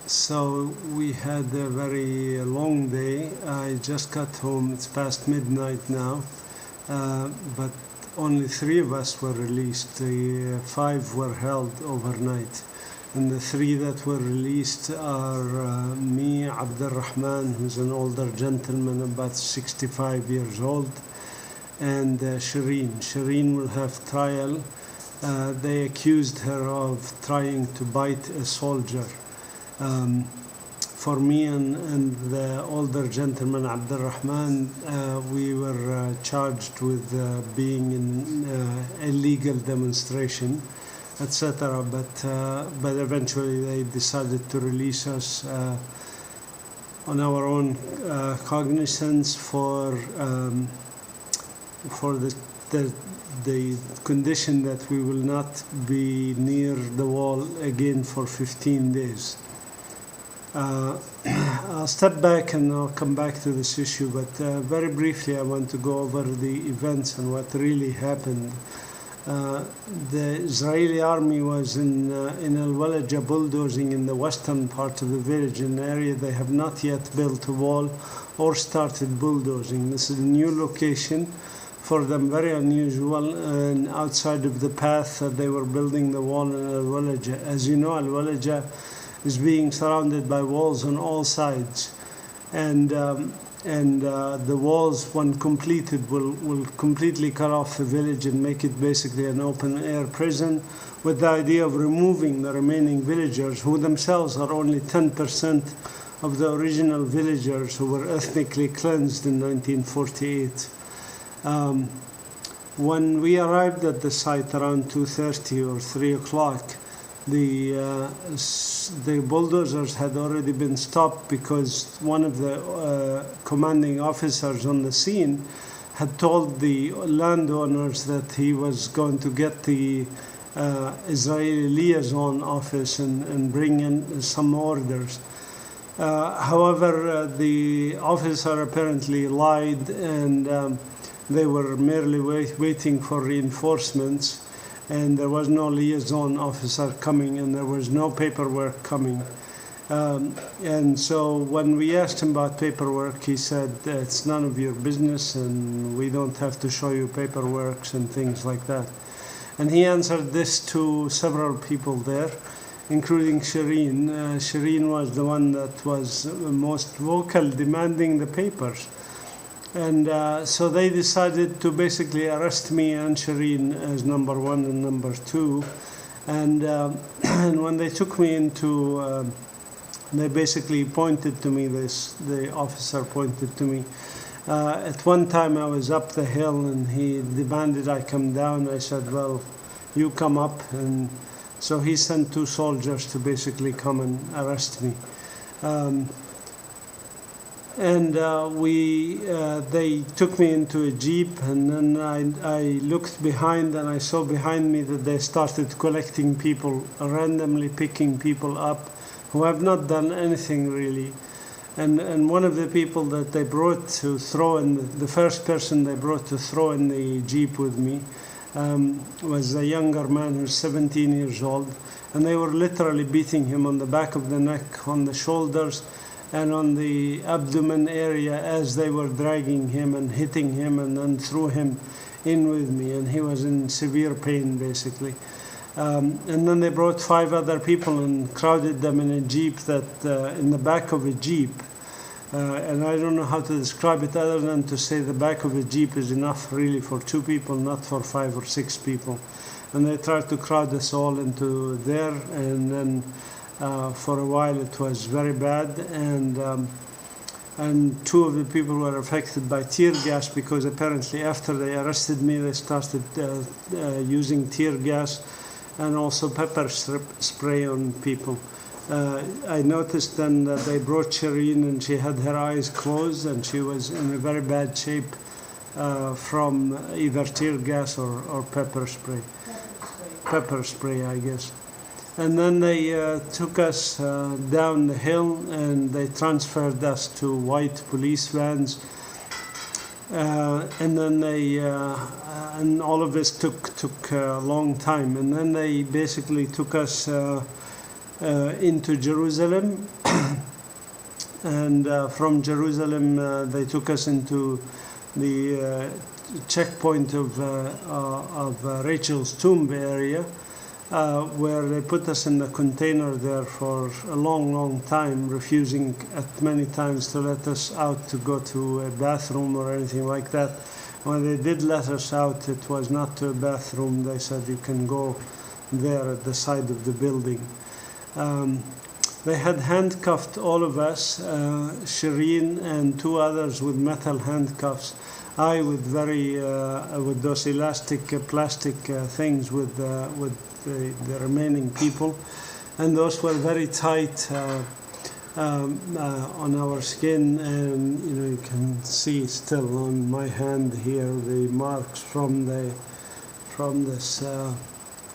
So we had a very long day. I just got home. It's past midnight now, but only 3 of us were released. The 5 were held overnight. And the 3 that were released are me, Abdul Rahman, who's an older gentleman, about 65 years old, and Shireen. Shireen will have trial. They accused her of trying to bite a soldier. For me and the older gentleman, Abdul Rahman, we were charged with being in illegal demonstration, etc. But eventually they decided to release us on our own cognizance for the condition that we will not be near the wall again for 15 days. I'll step back and I'll come back to this issue, but very briefly I want to go over the events and what really happened. The Israeli army was in Al-Walaja bulldozing in the western part of the village, in an area they have not yet built a wall or started bulldozing. This is a new location for them, very unusual, and outside of the path that they were building the wall in Al-Walaja. As you know, Al-Walaja is being surrounded by walls on all sides, and the walls, when completed, will completely cut off the village and make it basically an open-air prison, with the idea of removing the remaining villagers, who themselves are only 10% of the original villagers who were ethnically cleansed in 1948. When we arrived at the site around 2:30 or 3 o'clock, the bulldozers had already been stopped because one of the commanding officers on the scene had told the landowners that he was going to get the Israeli liaison office and bring in some orders. However, the officer apparently lied, and they were merely waiting for reinforcements, and there was no liaison officer coming, and there was no paperwork coming. And so when we asked him about paperwork, he said, it's none of your business, and we don't have to show you paperwork and things like that. And he answered this to several people there, including Shireen. Shireen was the one that was most vocal, demanding the papers. And so they decided to basically arrest me and Shireen as number 1 and number 2. And when they took me into, they basically pointed to me, the officer pointed to me. At one time I was up the hill and he demanded I come down. I said, well, you come up. And so he sent 2 soldiers to basically come and arrest me. They took me into a jeep, and then I looked behind, and I saw behind me that they started collecting people, randomly picking people up who have not done anything really. And one of the people that they brought to throw in, the first person they brought to throw in the jeep with me, was a younger man who's 17 years old, and they were literally beating him on the back of the neck, on the shoulders, and on the abdomen area as they were dragging him and hitting him, and then threw him in with me, and he was in severe pain basically. And then they brought 5 other people and crowded them in a jeep in the back of a jeep. And I don't know how to describe it other than to say the back of a jeep is enough really for 2 people, not for 5 or 6 people. And they tried to crowd us all into there, and then for a while it was very bad, and 2 of the people were affected by tear gas, because apparently after they arrested me they started using tear gas and also pepper spray on people. I noticed then that they brought Shireen, and she had her eyes closed and she was in a very bad shape from either tear gas or pepper spray. Pepper spray, I guess. And then they took us down the hill, and they transferred us to white police vans. And then and all of this took a long time. And then they basically took us into Jerusalem. And from Jerusalem, they took us into the checkpoint of Rachel's Tomb area, where they put us in the container there for a long, long time, refusing at many times to let us out to go to a bathroom or anything like that. When they did let us out, it was not to a bathroom. They said you can go there at the side of the building. They had handcuffed all of us, Shireen and two others with metal handcuffs. I with with those elastic plastic things with the remaining people, and those were very tight on our skin, and you can see still on my hand here the marks from this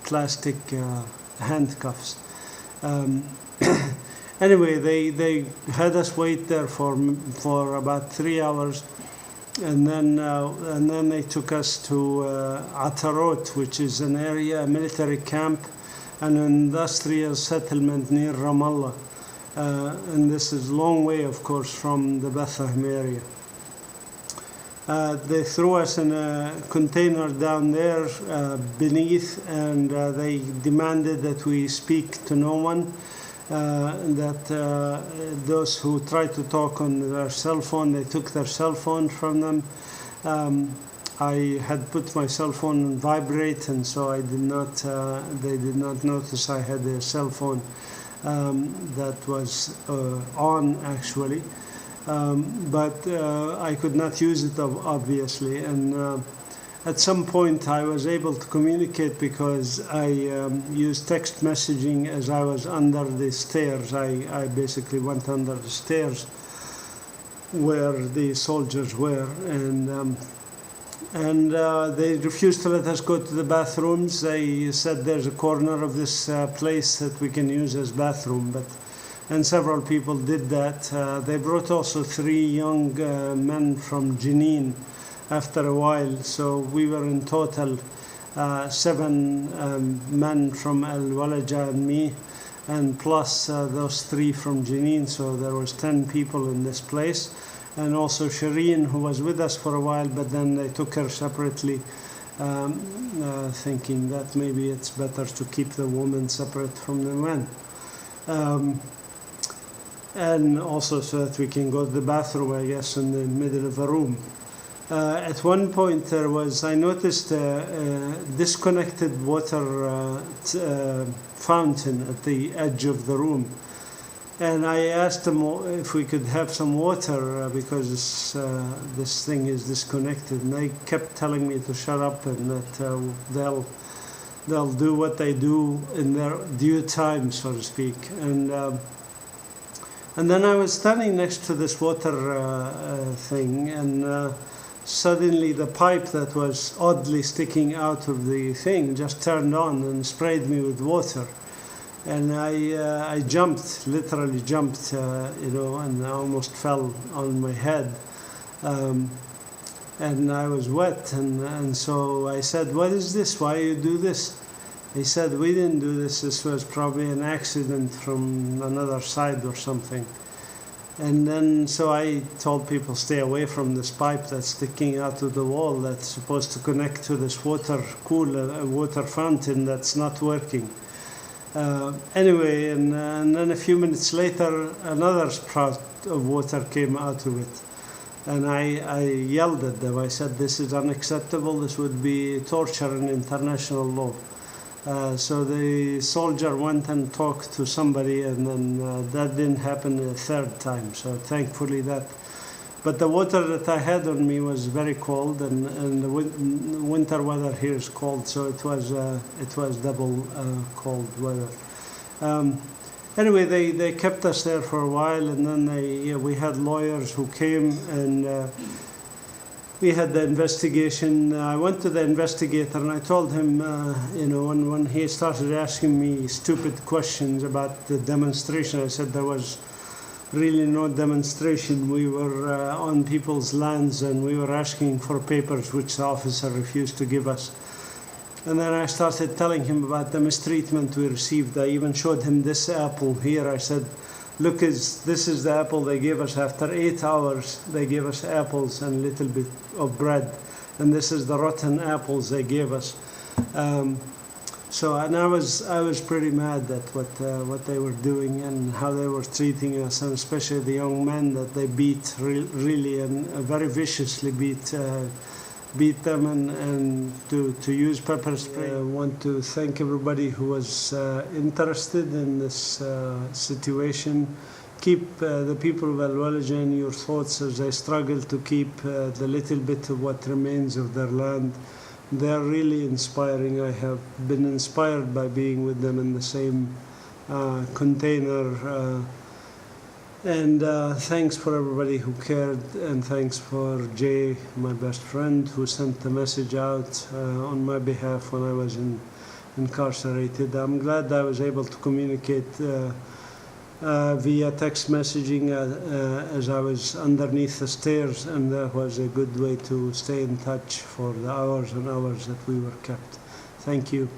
plastic handcuffs. Anyway, they had us wait there for about 3 hours, and then they took us to Atarot, which is an area, a military camp, an industrial settlement near Ramallah, and this is a long way, of course, from the Bethlehem area. They threw us in a container down there beneath, and they demanded that we speak to no one. That those who tried to talk on their cell phone, they took their cell phone from them. I had put my cell phone on vibrate, and so I did not. They did not notice I had a cell phone that was on actually, but I could not use it obviously, and. At some point, I was able to communicate because I used text messaging as I was under the stairs. I basically went under the stairs where the soldiers were, and they refused to let us go to the bathrooms. They said there's a corner of this place that we can use as bathroom, and several people did that. They brought also 3 young men from Jenin after a while, so we were in total 7 men from Al-Walaja and me, and plus those 3 from Jenin, so there was 10 people in this place, and also Shireen, who was with us for a while, but then they took her separately, thinking that maybe it's better to keep the women separate from the men. And also so that we can go to the bathroom, I guess, in the middle of a room. At one point I noticed a disconnected water fountain at the edge of the room. And I asked them if we could have some water because this thing is disconnected. And they kept telling me to shut up and that they'll do what they do in their due time, so to speak. And then I was standing next to this water thing, and suddenly the pipe that was oddly sticking out of the thing just turned on and sprayed me with water. And I jumped, literally jumped, and I almost fell on my head. And I was wet, and so I said, "What is this? Why you do this?" He said, "We didn't do this. This was probably an accident from another side or something." And then, so I told people, stay away from this pipe that's sticking out of the wall that's supposed to connect to this water cooler, water fountain that's not working. Anyway, and then a few minutes later, another sprout of water came out of it. And I yelled at them. I said, "This is unacceptable. This would be torture in international law." So the soldier went and talked to somebody, and then that didn't happen a third time. So thankfully that. But the water that I had on me was very cold, and the winter weather here is cold, so it was double cold weather. Anyway, they kept us there for a while, and then we had lawyers who came, and we had the investigation. I went to the investigator and I told him, when he started asking me stupid questions about the demonstration, I said there was really no demonstration. We were on people's lands and we were asking for papers which the officer refused to give us. And then I started telling him about the mistreatment we received. I even showed him this apple here. I said, look, this is the apple they gave us. After 8 hours, they gave us apples and a little bit of bread. And this is the rotten apples they gave us. And I was pretty mad at what they were doing and how they were treating us, and especially the young men that they beat really and very viciously beat them and to use pepper spray. I want to thank everybody who was interested in this situation. Keep the people of Al-Walaja in your thoughts as they struggle to keep the little bit of what remains of their land. They are really inspiring. I have been inspired by being with them in the same container. And thanks for everybody who cared, and thanks for Jay, my best friend, who sent the message out on my behalf when I was incarcerated. I'm glad I was able to communicate via text messaging as I was underneath the stairs, and that was a good way to stay in touch for the hours and hours that we were kept. Thank you.